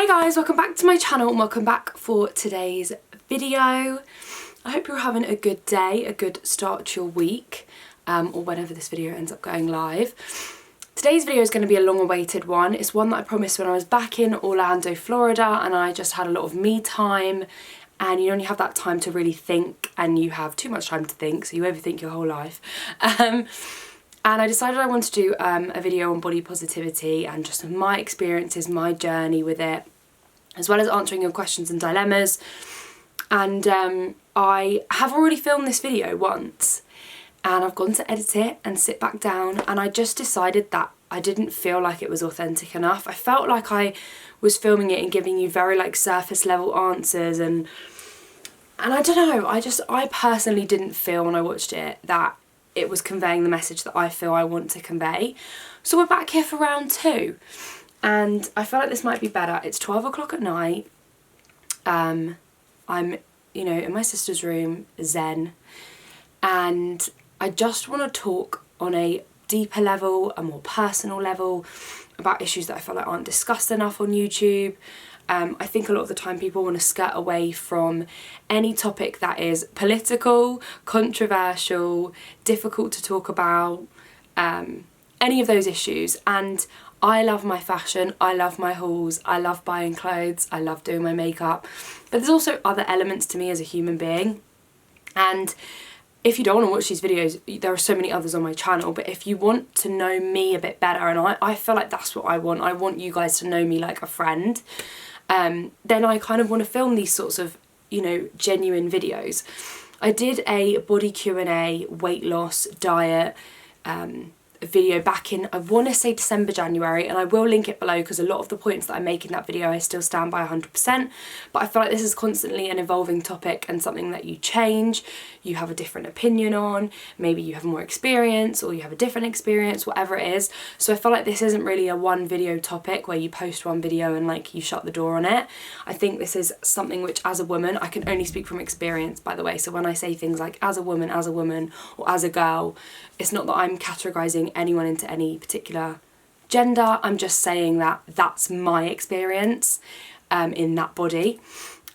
Hey guys, welcome back to my channel and welcome back for today's video. I hope you're having a good day, a good start to your week, or whenever this video ends up going live. Today's video is going to be a long-awaited one. It's one that I promised when I was back in Orlando, Florida, and I just had a lot of me time, and you only have that time to really think, and you have too much time to think, so you overthink your whole life. And I decided I wanted to do a video on body positivity and just my experiences, my journey with it, as well as answering your questions and dilemmas. And I have already filmed this video once, and I've gone to edit it and sit back down, and I just decided that I didn't feel like it was authentic enough. I felt like I was filming it and giving you very like surface level answers, and I don't know, I personally didn't feel when I watched it that it was conveying the message that I feel I want to convey. So we're back here for round two, and I feel like this might be better. It's 12 o'clock at night. I'm, you know, in my sister's room, zen, and I just want to talk on a deeper level, a more personal level, about issues that I feel like aren't discussed enough on YouTube. I think a lot of the time people want to skirt away from any topic that is political, controversial, difficult to talk about, any of those issues. And I love my fashion, I love my hauls, I love buying clothes, I love doing my makeup, but there's also other elements to me as a human being. And if you don't want to watch these videos, there are so many others on my channel, but if you want to know me a bit better, and I feel like that's what I want you guys to know me like a friend, then I kind of want to film these sorts of, you know, genuine videos. I did a body Q&A, weight loss, diet video back in, I want to say December, January, and I will link it below because a lot of the points that I make in that video I still stand by 100%, but I feel like this is constantly an evolving topic and something that you change, you have a different opinion on, maybe you have more experience or you have a different experience, whatever it is. So I feel like this isn't really a one video topic where you post one video and like you shut the door on it. I think this is something which, as a woman, I can only speak from experience, by the way, so when I say things like as a woman, or as a girl, it's not that I'm categorising anyone into any particular gender. I'm just saying that that's my experience in that body,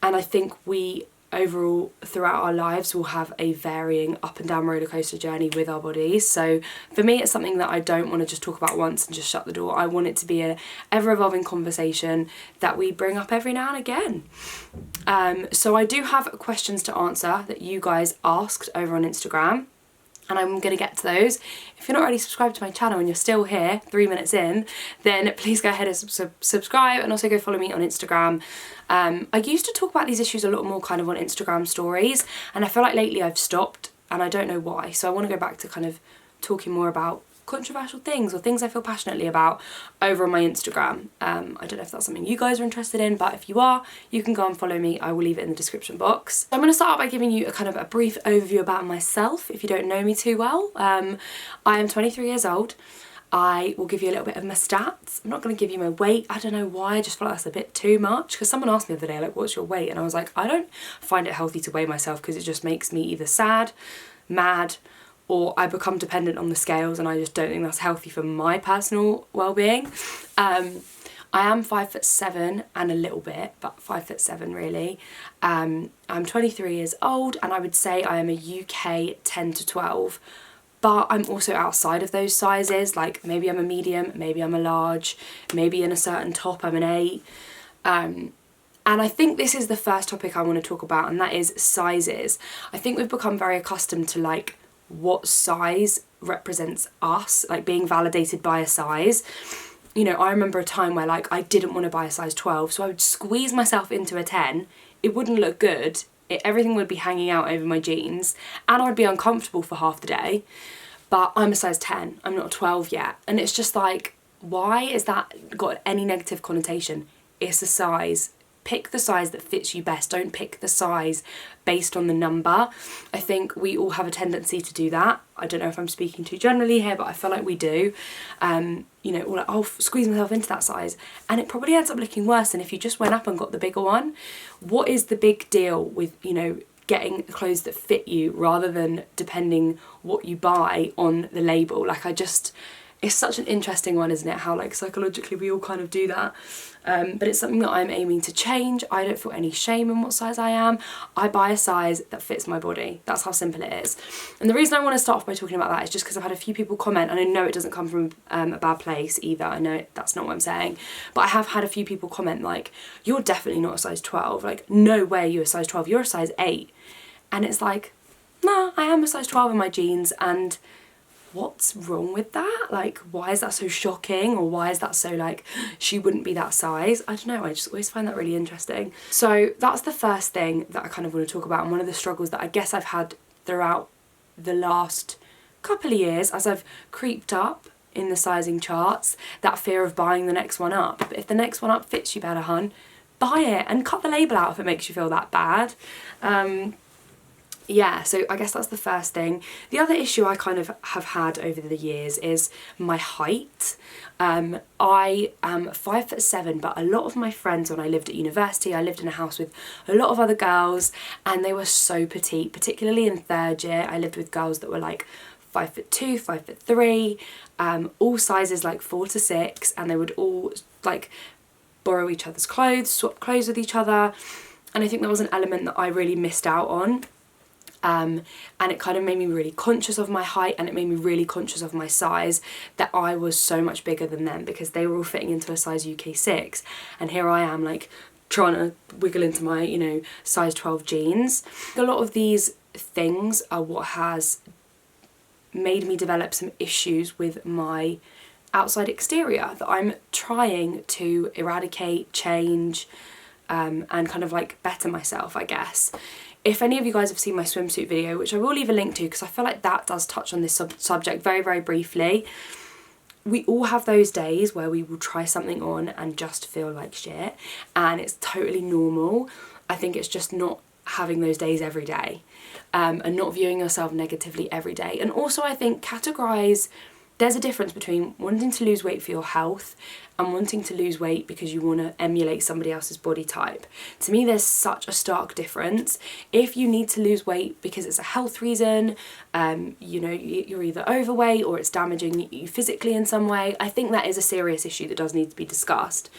and I think we overall throughout our lives will have a varying up and down roller coaster journey with our bodies. So for me, it's something that I don't want to just talk about once and just shut the door. I want it to be an ever evolving conversation that we bring up every now and again. So I do have questions to answer that you guys asked over on Instagram, and I'm going to get to those. If you're not already subscribed to my channel and you're still here 3 minutes in, then please go ahead and subscribe, and also go follow me on Instagram. I used to talk about these issues a lot more kind of on Instagram stories, and I feel like lately I've stopped, and I don't know why. So I want to go back to kind of talking more about controversial things or things I feel passionately about over on my Instagram. I don't know if that's something you guys are interested in, but if you are, you can go and follow me. I will leave it in the description box. I'm going to start out by giving you a kind of a brief overview about myself if you don't know me too well. I am 23 years old. I will give you a little bit of my stats. I'm not going to give you my weight. I don't know why, I just feel like that's a bit too much, because someone asked me the other day, like, what's your weight? And I was like, I don't find it healthy to weigh myself because it just makes me either sad, mad, or I become dependent on the scales, and I just don't think that's healthy for my personal well-being. I am 5'7" and a little bit, but 5'7" really. I'm 23 years old, and I would say I am a UK 10 to 12, but I'm also outside of those sizes. Like maybe I'm a medium, maybe I'm a large, maybe in a certain top I'm an 8. And I think this is the first topic I want to talk about, and that is sizes. I think we've become very accustomed to like what size represents us, like being validated by a size. You know, I remember a time where like I didn't want to buy a size 12, so I would squeeze myself into a 10. It wouldn't look good, everything would be hanging out over my jeans, and I'd be uncomfortable for half the day. But I'm a size 10, I'm not a 12 yet, and it's just like, why is that got any negative connotation? It's a size. Pick the size that fits you best. Don't pick the size based on the number. I think we all have a tendency to do that. I don't know if I'm speaking too generally here, but I feel like we do. You know, like, I'll squeeze myself into that size, and it probably ends up looking worse than if you just went up and got the bigger one. What is the big deal with, you know, getting clothes that fit you rather than depending what you buy on the label? Like, it's such an interesting one, isn't it? How like psychologically we all kind of do that. But it's something that I'm aiming to change. I don't feel any shame in what size I am. I buy a size that fits my body. That's how simple it is. And the reason I want to start off by talking about that is just because I've had a few people comment, and I know it doesn't come from a bad place either. I know that's not what I'm saying. But I have had a few people comment like, you're definitely not a size 12. Like, no way you're a size 12. You're a size 8. And it's like, nah, I am a size 12 in my jeans, and what's wrong with that? Like, why is that so shocking? Or why is that so like, she wouldn't be that size? I don't know, I just always find that really interesting. So that's the first thing that I kind of want to talk about, and one of the struggles that I guess I've had throughout the last couple of years as I've creeped up in the sizing charts, that fear of buying the next one up. But if the next one up fits you better, hun, buy it and cut the label out if it makes you feel that bad. Yeah, so I guess that's the first thing. The other issue I kind of have had over the years is my height. I am 5'7", but a lot of my friends when I lived at university, I lived in a house with a lot of other girls, and they were so petite, particularly in third year. I lived with girls that were like 5'2", 5'3", all sizes like 4 to 6, and they would all like borrow each other's clothes, swap clothes with each other, and I think that was an element that I really missed out on. And it kind of made me really conscious of my height, and it made me really conscious of my size, that I was so much bigger than them because they were all fitting into a size UK 6, and here I am like trying to wiggle into my, you know, size 12 jeans. A lot of these things are what has made me develop some issues with my outside exterior that I'm trying to eradicate, change, and kind of like better myself, I guess. If any of you guys have seen my swimsuit video, which I will leave a link to because I feel like that does touch on this subject very, very briefly, we all have those days where we will try something on and just feel like shit, and it's totally normal. I think it's just not having those days every day, and not viewing yourself negatively every day. And also I think there's a difference between wanting to lose weight for your health and wanting to lose weight because you want to emulate somebody else's body type. To me, there's such a stark difference. If you need to lose weight because it's a health reason, you know, you're either overweight or it's damaging you physically in some way, I think that is a serious issue that does need to be discussed.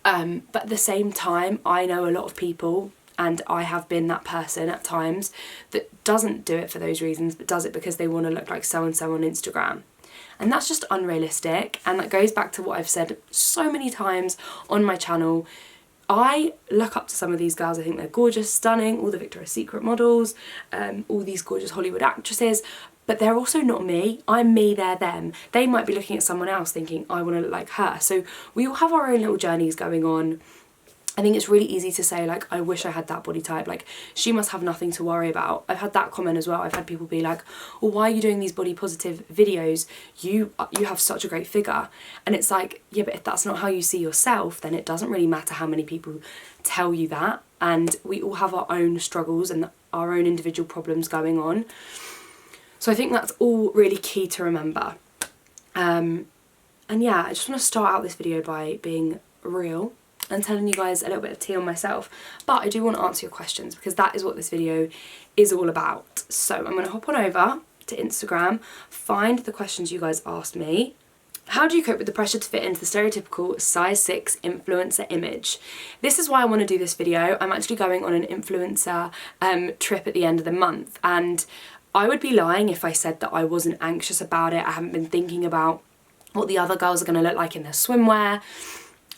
But at the same time, I know a lot of people, and I have been that person at times, that doesn't do it for those reasons, but does it because they want to look like so-and-so on Instagram. And that's just unrealistic, and that goes back to what I've said so many times on my channel. I look up to some of these girls. I think they're gorgeous, stunning, all the Victoria's Secret models, all these gorgeous Hollywood actresses, but they're also not me. I'm me, they're them. They might be looking at someone else thinking, I want to look like her. So we all have our own little journeys going on. I think it's really easy to say like, I wish I had that body type, like she must have nothing to worry about. I've had that comment as well. I've had people be like, well, why are you doing these body positive videos? You have such a great figure. And it's like, yeah, but if that's not how you see yourself, then it doesn't really matter how many people tell you that. And we all have our own struggles and our own individual problems going on. So I think that's all really key to remember. And yeah, I just want to start out this video by being real and telling you guys a little bit of tea on myself, but I do want to answer your questions because that is what this video is all about. So I'm going to hop on over to Instagram, find the questions you guys asked me. How do you cope with the pressure to fit into the stereotypical size 6 influencer image? This is why I want to do this video. I'm actually going on an influencer trip at the end of the month, and I would be lying if I said that I wasn't anxious about it. I haven't been thinking about what the other girls are going to look like in their swimwear.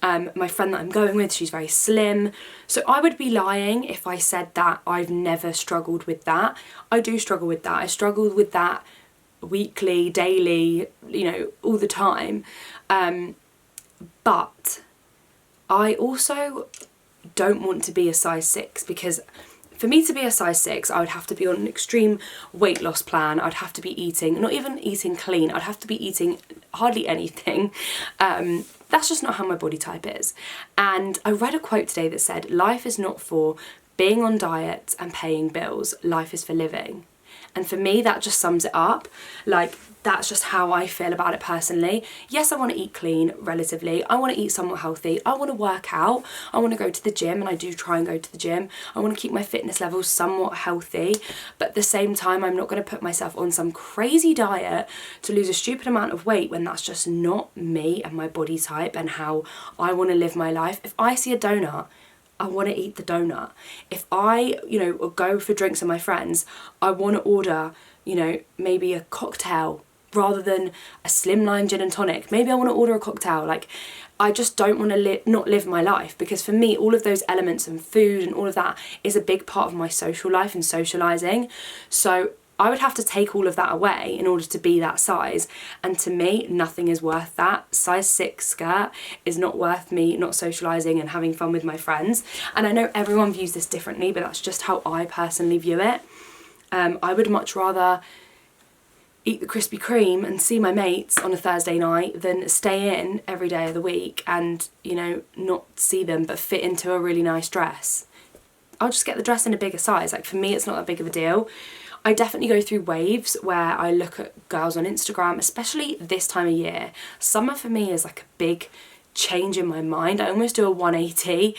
My friend that I'm going with, she's very slim, so I would be lying if I said that I've never struggled with that. I do struggle with that. I struggle with that weekly, daily, you know, all the time. But I also don't want to be a size 6 because for me to be a size 6, I would have to be on an extreme weight loss plan. I'd have to be eating, not even eating clean, I'd have to be eating hardly anything. That's just not how my body type is. And I read a quote today that said, life is not for being on diets and paying bills, life is for living. And for me, that just sums it up. Like, that's just how I feel about it personally. Yes, I want to eat clean, relatively. I want to eat somewhat healthy. I want to work out. I want to go to the gym, and I do try and go to the gym. I want to keep my fitness levels somewhat healthy. But at the same time, I'm not going to put myself on some crazy diet to lose a stupid amount of weight when that's just not me and my body type and how I want to live my life. If I see a donut, I want to eat the donut. If I, go for drinks with my friends, I want to order, maybe a cocktail rather than a slimline gin and tonic. Maybe I want to order a cocktail. Like, I just don't want to not live my life, because for me, all of those elements and food and all of that is a big part of my social life and socialising. So I would have to take all of that away in order to be that size. And to me, nothing is worth that. Size 6 skirt is not worth me not socialising and having fun with my friends. And I know everyone views this differently, but that's just how I personally view it. I would much rather eat the Krispy Kreme and see my mates on a Thursday night than stay in every day of the week and, not see them but fit into a really nice dress. I'll just get the dress in a bigger size. Like, for me, it's not that big of a deal. I definitely go through waves where I look at girls on Instagram, especially this time of year. Summer for me is like a big change in my mind. I almost do a 180,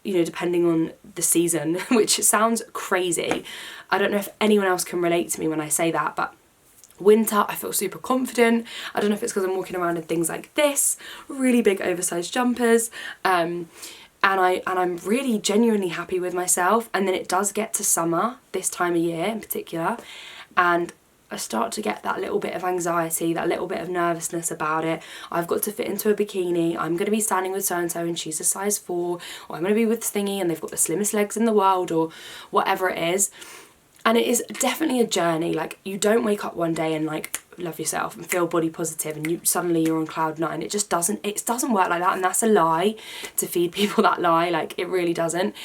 depending on the season, which sounds crazy. I don't know if anyone else can relate to me when I say that, but winter, I feel super confident. I don't know if it's because I'm walking around in things like this, really big oversized jumpers, and I'm really genuinely happy with myself. And then it does get to summer, this time of year in particular, and I start to get that little bit of anxiety, that little bit of nervousness about it. I've got to fit into a bikini. I'm going to be standing with so-and-so and she's a size 4, or I'm going to be with Thingy and they've got the slimmest legs in the world, or whatever it is. And it is definitely a journey. Like, you don't wake up one day and like love yourself and feel body positive and you're on cloud 9. It doesn't work like that, and that's a lie to feed people that lie. Like, it really doesn't.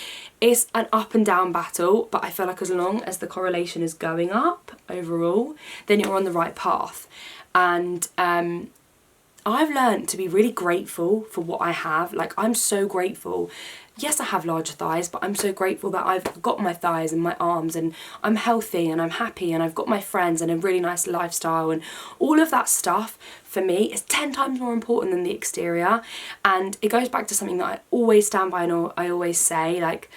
It's an up and down battle, but I feel like as long as the correlation is going up overall, then you're on the right path. And I've learned to be really grateful for what I have. Like, I'm so grateful. Yes, I have larger thighs, but I'm so grateful that I've got my thighs and my arms, and I'm healthy and I'm happy, and I've got my friends and a really nice lifestyle, and all of that stuff for me is 10 times more important than the exterior. And it goes back to something that I always stand by and I always say, like,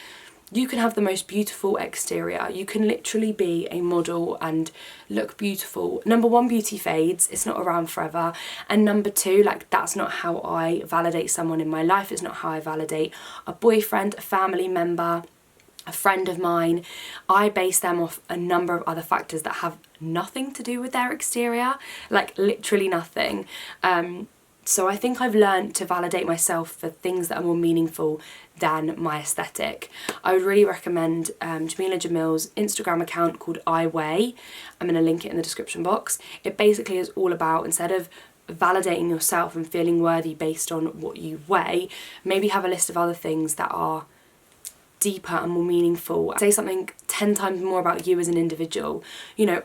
you can have the most beautiful exterior. You can literally be a model and look beautiful. Number 1, beauty fades. It's not around forever. And number 2, like, that's not how I validate someone in my life. It's not how I validate a boyfriend, a family member, a friend of mine. I base them off a number of other factors that have nothing to do with their exterior. Like, literally nothing. So I think I've learned to validate myself for things that are more meaningful than my aesthetic. I would really recommend Jameela Jamil's Instagram account called iweigh. I'm going to link it in the description box. It basically is all about, instead of validating yourself and feeling worthy based on what you weigh, maybe have a list of other things that are deeper and more meaningful. Say something 10 times more about you as an individual.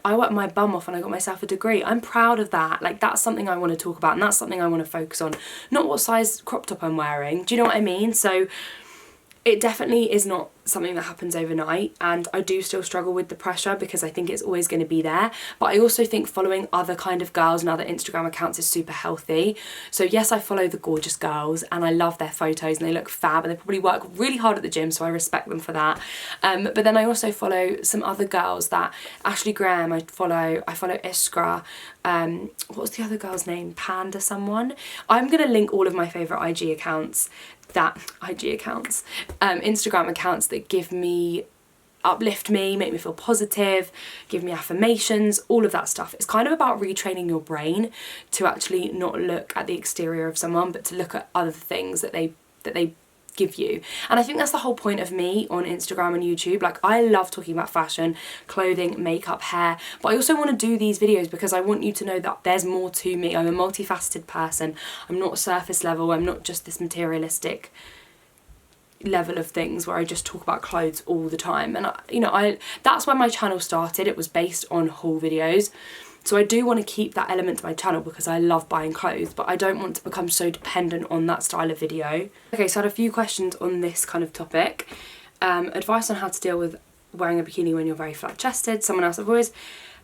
I worked my bum off and I got myself a degree. I'm proud of that. Like, that's something I want to talk about, and that's something I want to focus on, not what size crop top I'm wearing. Do you know what I mean? So it definitely is not something that happens overnight, and I do still struggle with the pressure because I think it's always going to be there. But I also think following other kind of girls and other Instagram accounts is super healthy. So yes, I follow the gorgeous girls and I love their photos and they look fab, and they probably work really hard at the gym, so I respect them for that. But then I also follow some other girls that, Ashley Graham, I follow Iskra, what's the other girl's name? Panda someone? I'm going to link all of my favourite Instagram accounts that uplift me, make me feel positive, give me affirmations, all of that stuff. It's kind of about retraining your brain to actually not look at the exterior of someone, but to look at other things that they give you. And I think that's the whole point of me on Instagram and YouTube. Like, I love talking about fashion, clothing, makeup, hair, but I also want to do these videos because I want you to know that there's more to me. I'm a multifaceted person. I'm not surface level. I'm not just this materialistic level of things where I just talk about clothes all the time. And that's when my channel started. It was based on haul videos. So I do want to keep that element to my channel because I love buying clothes, but I don't want to become so dependent on that style of video. Okay, so I had a few questions on this kind of topic. Advice on how to deal with wearing a bikini when you're very flat chested. Someone else, I've always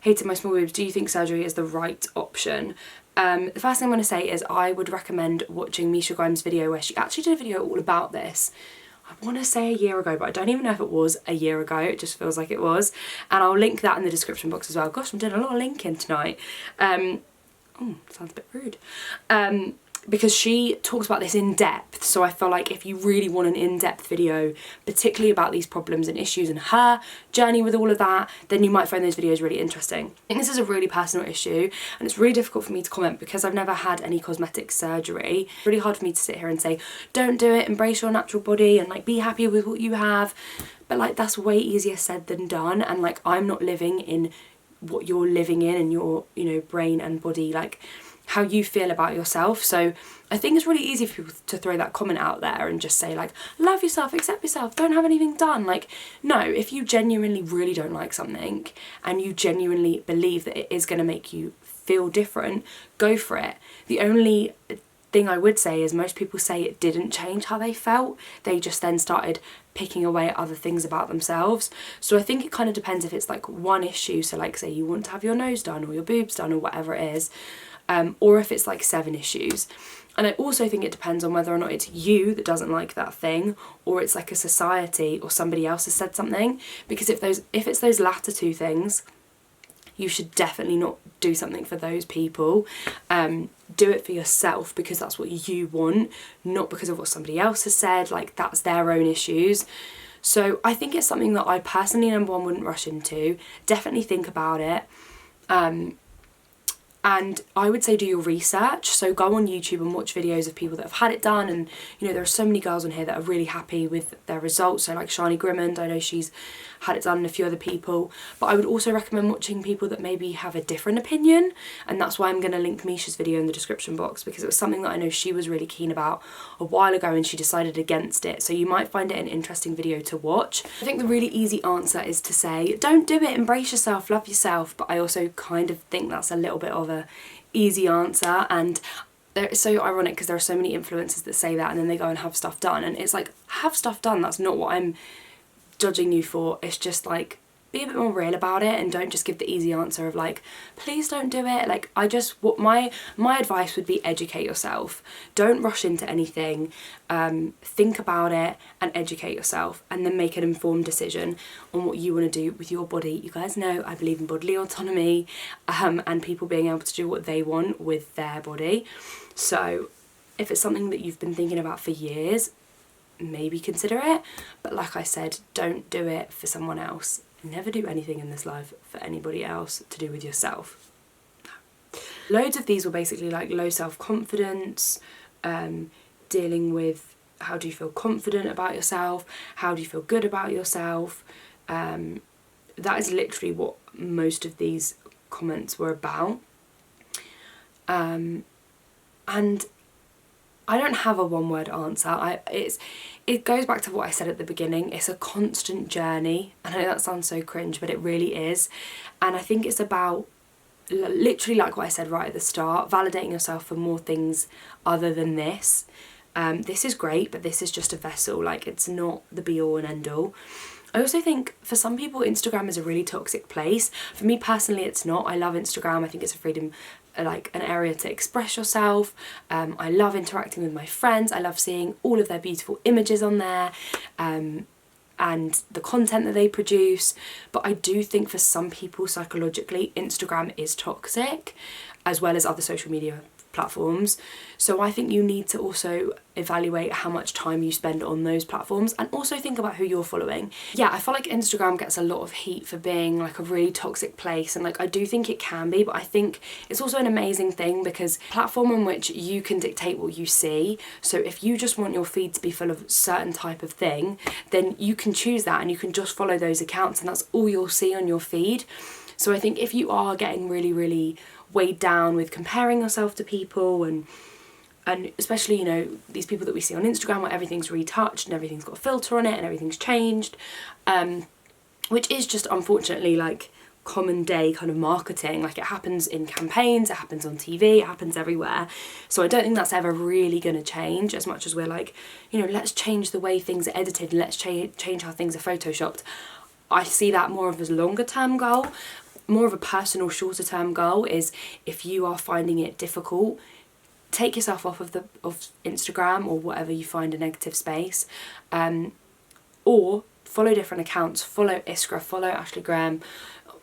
hated my small boobs. Do you think surgery is the right option? The first thing I'm going to say is I would recommend watching Misha Grimes' video where she actually did a video all about this. I want to say a year ago, but I don't even know if it was a year ago. It just feels like it was. And I'll link that in the description box as well. Gosh, I'm doing a lot of linking tonight. Oh, sounds a bit rude. Because she talks about this in depth, so I feel like if you really want an in-depth video, particularly about these problems and issues and her journey with all of that, then you might find those videos really interesting. I think this is a really personal issue, and it's really difficult for me to comment because I've never had any cosmetic surgery. It's really hard for me to sit here and say, don't do it, embrace your natural body and like be happy with what you have. But like that's way easier said than done, and like I'm not living in what you're living in your, you know, brain and body, like how you feel about yourself. So I think it's really easy for people to throw that comment out there and just say like, love yourself, accept yourself, don't have anything done. Like, no, if you genuinely really don't like something and you genuinely believe that it is going to make you feel different, go for it. The only thing I would say is most people say it didn't change how they felt. They just then started picking away at other things about themselves. So I think it kind of depends if it's like one issue. So like say you want to have your nose done or your boobs done or whatever it is. Or if it's like 7 issues. And I also think it depends on whether or not it's you that doesn't like that thing, or it's like a society or somebody else has said something. Because if it's those latter 2 things, you should definitely not do something for those people. Do it for yourself because that's what you want, not because of what somebody else has said. Like that's their own issues. So I think it's something that I personally, number one, wouldn't rush into. Definitely think about it. And I would say do your research. So go on YouTube and watch videos of people that have had it done. And, you know, there are so many girls on here that are really happy with their results. So like Shani Grimmond, I know she's had it done, and a few other people. But I would also recommend watching people that maybe have a different opinion. And that's why I'm going to link Misha's video in the description box, because it was something that I know she was really keen about a while ago and she decided against it. So you might find it an interesting video to watch. I think the really easy answer is to say, don't do it, embrace yourself, love yourself. But I also kind of think that's a little bit of a easy answer, and it's so ironic because there are so many influencers that say that and then they go and have stuff done, and it's like, have stuff done, that's not what I'm judging you for. It's just like, be a bit more real about it and don't just give the easy answer of like, please don't do it. Like what my advice would be, educate yourself. Don't rush into anything. Think about it and educate yourself, and then make an informed decision on what you want to do with your body. You guys know I believe in bodily autonomy, and people being able to do what they want with their body. So if it's something that you've been thinking about for years, maybe consider it. But like I said, don't do it for someone else. Never do anything in this life for anybody else to do with yourself. Loads of these were basically like low self-confidence, dealing with how do you feel confident about yourself, how do you feel good about yourself. That is literally what most of these comments were about. And I don't have a one-word answer. It goes back to what I said at the beginning. It's a constant journey. I know that sounds so cringe, but it really is. And I think it's about, literally like what I said right at the start, validating yourself for more things other than this. This is great, but this is just a vessel. Like, it's not the be-all and end-all. I also think for some people Instagram is a really toxic place. For me personally, it's not. I love Instagram. I think it's a freedom, like an area to express yourself. I love interacting with my friends. I love seeing all of their beautiful images on there, and the content that they produce. But I do think for some people psychologically Instagram is toxic, as well as other social media platforms. So I think you need to also evaluate how much time you spend on those platforms, and also think about who you're following. Yeah, I feel like Instagram gets a lot of heat for being like a really toxic place, and like I do think it can be, but I think it's also an amazing thing because platform in which you can dictate what you see. So if you just want your feed to be full of certain type of thing, then you can choose that and you can just follow those accounts, and that's all you'll see on your feed. So I think if you are getting really weighed down with comparing yourself to people, and especially, you know, these people that we see on Instagram where everything's retouched and everything's got a filter on it and everything's changed, which is just unfortunately like common day kind of marketing. Like, it happens in campaigns, it happens on TV, it happens everywhere. So I don't think that's ever really going to change, as much as we're like, you know, let's change the way things are edited and let's change how things are photoshopped. I see that more of as a longer term goal. More of a personal shorter term goal is, if you are finding it difficult, take yourself off of Instagram or whatever you find a negative space, or follow different accounts. Follow Iskra, follow Ashley Graham,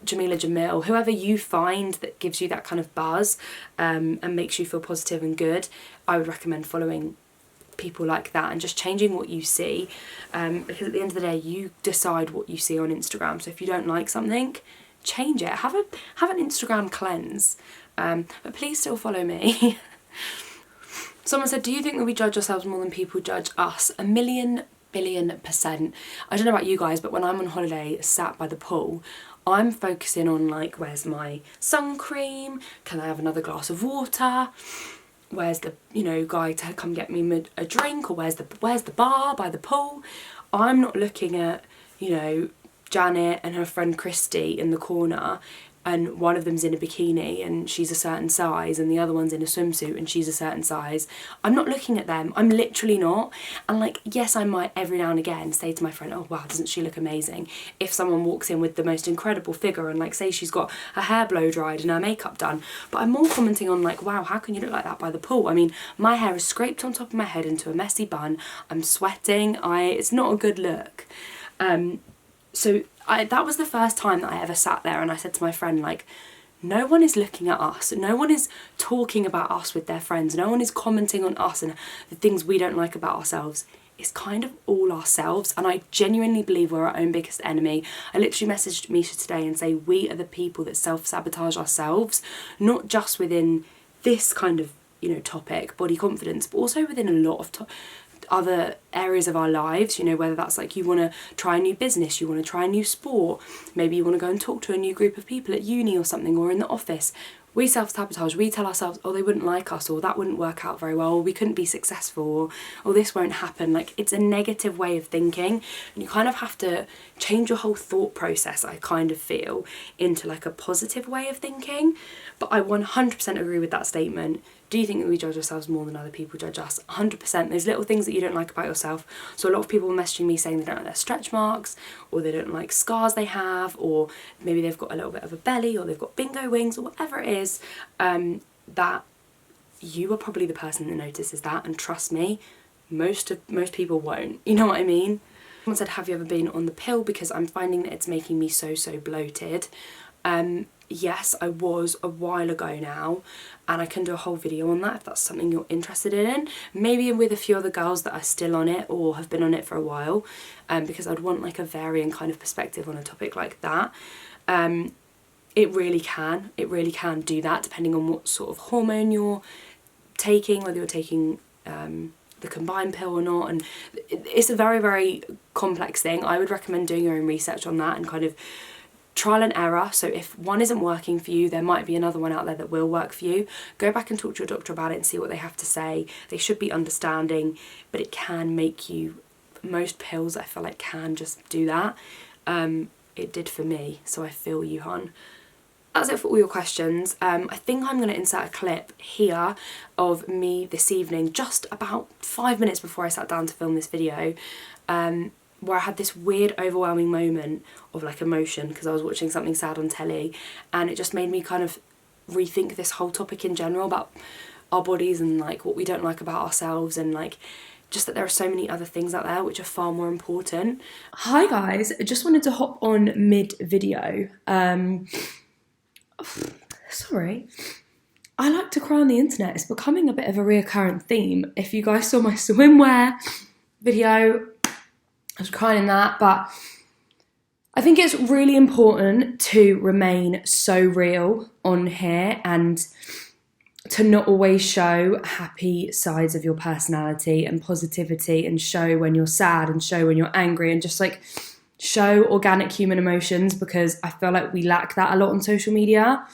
Jameelajamilofficial, whoever you find that gives you that kind of buzz and makes you feel positive and good. I would recommend following people like that and just changing what you see, because at the end of the day you decide what you see on Instagram. So if you don't like something, change it. Have an Instagram cleanse, but please still follow me. Someone said, do you think that we judge ourselves more than people judge us? 1,000,000,000,000%. I don't know about you guys, but when I'm on holiday sat by the pool, I'm focusing on like, where's my sun cream? Can I have another glass of water? Where's the, you know, guy to come get me a drink? Or where's the bar by the pool? I'm not looking at, you know, Janet and her friend Christy in the corner, and one of them's in a bikini and she's a certain size, and the other one's in a swimsuit and she's a certain size. I'm not looking at them. I'm literally not. And like, yes, I might every now and again say to my friend, oh wow, doesn't she look amazing? If someone walks in with the most incredible figure and like, say she's got her hair blow dried and her makeup done, but I'm more commenting on like, wow, how can you look like that by the pool? I mean, my hair is scraped on top of my head into a messy bun. I'm sweating. It's not a good look. So that was the first time that I ever sat there and I said to my friend, like, no one is looking at us. No one is talking about us with their friends. No one is commenting on us and the things we don't like about ourselves. It's kind of all ourselves. And I genuinely believe we're our own biggest enemy. I literally messaged Misha today and say, we are the people that self-sabotage ourselves, not just within this kind of, you know, topic, body confidence, but also within a lot of other areas of our lives, you know, whether that's like you want to try a new business, you want to try a new sport, maybe you want to go and talk to a new group of people at uni or something, or in the office. We self-sabotage, we tell ourselves, oh, they wouldn't like us, or that wouldn't work out very well, or we couldn't be successful, or this won't happen. Like, it's a negative way of thinking, and you kind of have to change your whole thought process, I kind of feel, into like a positive way of thinking. But I 100% agree with that statement. Do you think that we judge ourselves more than other people judge us? 100%. There's little things that you don't like about yourself. So a lot of people were messaging me saying they don't like their stretch marks, or they don't like scars they have, or maybe they've got a little bit of a belly, or they've got bingo wings, or whatever it is, that you are probably the person that notices that. And trust me, most people won't. You know what I mean? Someone said, have you ever been on the pill? Because I'm finding that it's making me so bloated. Yes, I was a while ago now, and I can do a whole video on that if that's something you're interested in. Maybe with a few other girls that are still on it or have been on it for a while, because I'd want like a varying kind of perspective on a topic like that. It really can do that depending on what sort of hormone you're taking, whether you're taking the combined pill or not, and it's a very complex thing. I would recommend doing your own research on that and kind of trial and error. So if one isn't working for you, there might be another one out there that will work for you. Go back and talk to your doctor about it and see what they have to say. They should be understanding, but it can make you, most pills I feel like can just do that. It did for me, so I feel you, hon. That's it for all your questions. I think I'm going to insert a clip here of me this evening, just about 5 minutes before I sat down to film this video, where I had this weird overwhelming moment of like emotion because I was watching something sad on telly, and it just made me kind of rethink this whole topic in general about our bodies and like what we don't like about ourselves, and like just that there are so many other things out there which are far more important. Hi guys, I just wanted to hop on mid video. Sorry. I like to cry on the internet. It's becoming a bit of a reoccurring theme. If you guys saw my swimwear video, I was crying in that, but I think it's really important to remain so real on here and to not always show happy sides of your personality and positivity, and show when you're sad and show when you're angry, and just like show organic human emotions, because I feel like we lack that a lot on social media.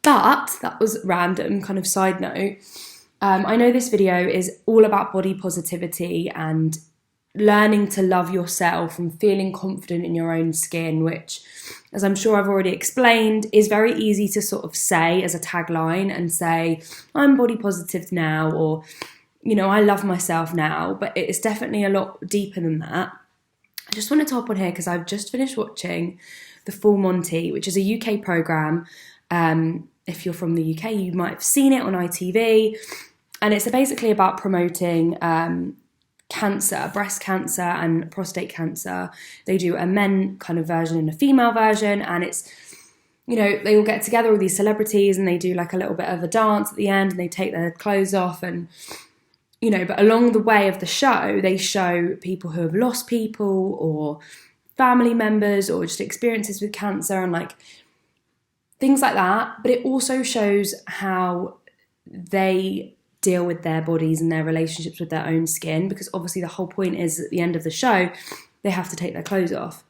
But that was random, kind of side note. I know this video is all about body positivity and learning to love yourself and feeling confident in your own skin, which, as I'm sure I've already explained, is very easy to sort of say as a tagline and say, I'm body positive now, or, you know, I love myself now, but it's definitely a lot deeper than that. I just wanted to hop on here because I've just finished watching The Full Monty, which is a UK programme. If you're from the UK, you might have seen it on ITV. And it's basically about promoting cancer, breast cancer and prostate cancer. They do a men kind of version and a female version, and it's, you know, they all get together, all these celebrities, and they do like a little bit of a dance at the end, and they take their clothes off, and, you know, but along the way of the show, they show people who have lost people or family members or just experiences with cancer and like things like that. But it also shows how they deal with their bodies and their relationships with their own skin, because obviously the whole point is at the end of the show they have to take their clothes off.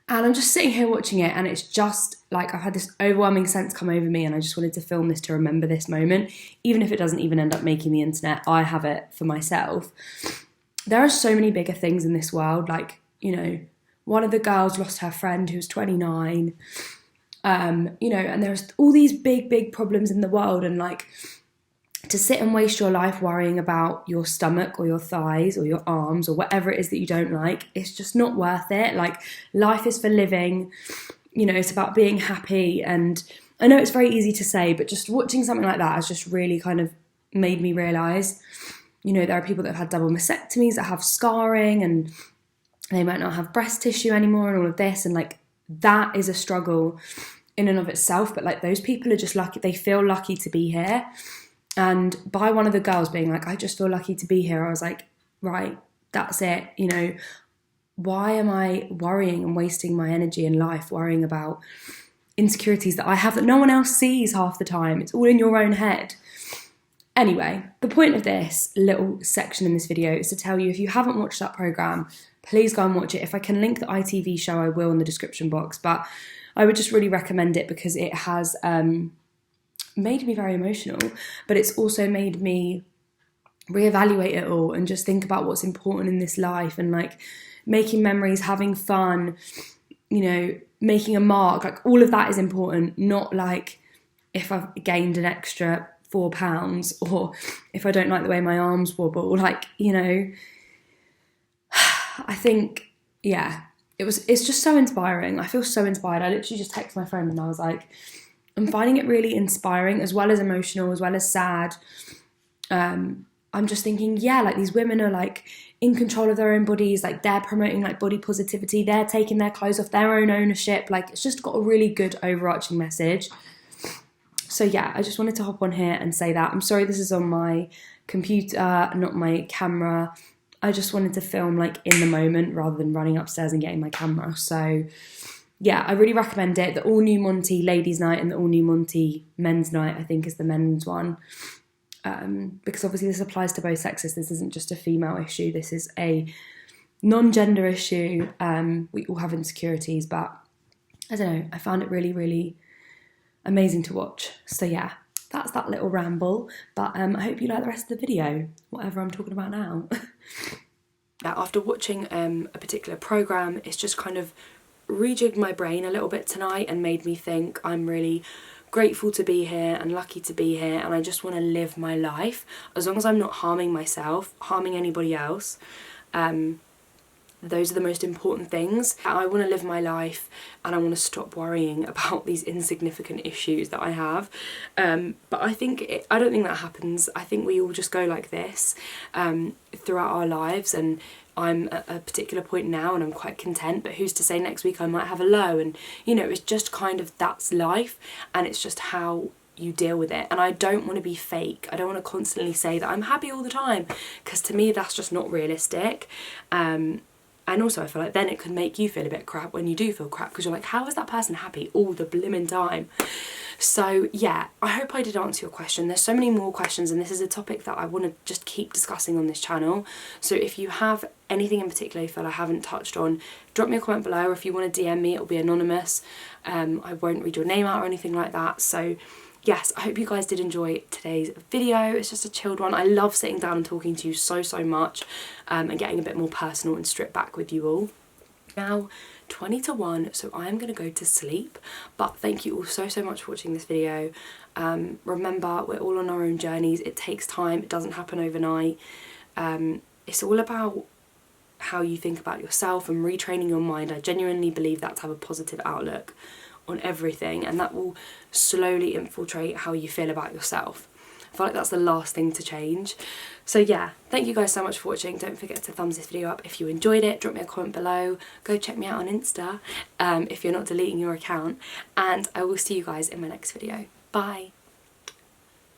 And I'm just sitting here watching it, and it's just like I've had this overwhelming sense come over me, and I just wanted to film this to remember this moment. Even if it doesn't even end up making the internet, I have it for myself. There are so many bigger things in this world, like, you know, one of the girls lost her friend who was 29, you know, and there's all these big problems in the world, and like, to sit and waste your life worrying about your stomach or your thighs or your arms or whatever it is that you don't like, it's just not worth it. Like, life is for living, you know, it's about being happy. And I know it's very easy to say, but just watching something like that has just really kind of made me realise, you know, there are people that have had double mastectomies that have scarring and they might not have breast tissue anymore and all of this, and like, that is a struggle in and of itself. But like, those people are just lucky, they feel lucky to be here. And by one of the girls being like, I just feel lucky to be here, I was like, right, that's it. You know, why am I worrying and wasting my energy in life worrying about insecurities that I have that no one else sees half the time? It's all in your own head. Anyway, the point of this little section in this video is to tell you, if you haven't watched that programme, please go and watch it. If I can link the ITV show, I will in the description box. But I would just really recommend it because it has made me very emotional, but it's also made me reevaluate it all and just think about what's important in this life, and like making memories, having fun, you know, making a mark. Like, all of that is important, not like if I've gained an extra 4 pounds or if I don't like the way my arms wobble. Like, you know, I think, yeah, it's just so inspiring. I feel so inspired. I literally just texted my friend and I was like, I'm finding it really inspiring, as well as emotional, as well as sad. I'm just thinking, yeah, like, these women are like in control of their own bodies, like they're promoting like body positivity, they're taking their clothes off, their own ownership. Like, it's just got a really good overarching message. So yeah, I just wanted to hop on here and say that. I'm sorry this is on my computer, not my camera. I just wanted to film like in the moment rather than running upstairs and getting my camera. So yeah, I really recommend it. The all new Monty ladies night and the all new Monty men's night, I think, is the men's one. Because obviously this applies to both sexes. This isn't just a female issue. This is a non-gender issue. We all have insecurities, but I don't know. I found it really, really amazing to watch. So yeah, that's that little ramble. But I hope you like the rest of the video, whatever I'm talking about now. Now, after watching a particular programme, it's just kind of rejigged my brain a little bit tonight and made me think I'm really grateful to be here and lucky to be here, and I just want to live my life as long as I'm not harming myself, harming anybody else. Those are the most important things. I want to live my life and I want to stop worrying about these insignificant issues that I have. But I don't think that happens. I think we all just go like this throughout our lives, and I'm at a particular point now and I'm quite content, but who's to say next week I might have a low, and you know, it's just kind of, that's life, and it's just how you deal with it. And I don't want to be fake. I don't want to constantly say that I'm happy all the time, because to me that's just not realistic. And also I feel like then it could make you feel a bit crap when you do feel crap, because you're like, how is that person happy all the blimmin' time? So yeah, I hope I did answer your question. There's so many more questions, and this is a topic that I want to just keep discussing on this channel. So if you have anything in particular you feel I haven't touched on, drop me a comment below, or if you want to DM me, it'll be anonymous. I won't read your name out or anything like that. So yes, I hope you guys did enjoy today's video. It's just a chilled one. I love sitting down and talking to you so much, and getting a bit more personal and stripped back with you all. Now, 20 to 1, so I'm going to go to sleep, but thank you all so much for watching this video. Remember, we're all on our own journeys. It takes time. It doesn't happen overnight. It's all about how you think about yourself and retraining your mind. I genuinely believe that, to have a positive outlook on everything, and that will slowly infiltrate how you feel about yourself. I feel like that's the last thing to change. So yeah, thank you guys so much for watching. Don't forget to thumbs this video up if you enjoyed it. Drop me a comment below. Go check me out on Insta if you're not deleting your account. And I will see you guys in my next video. Bye.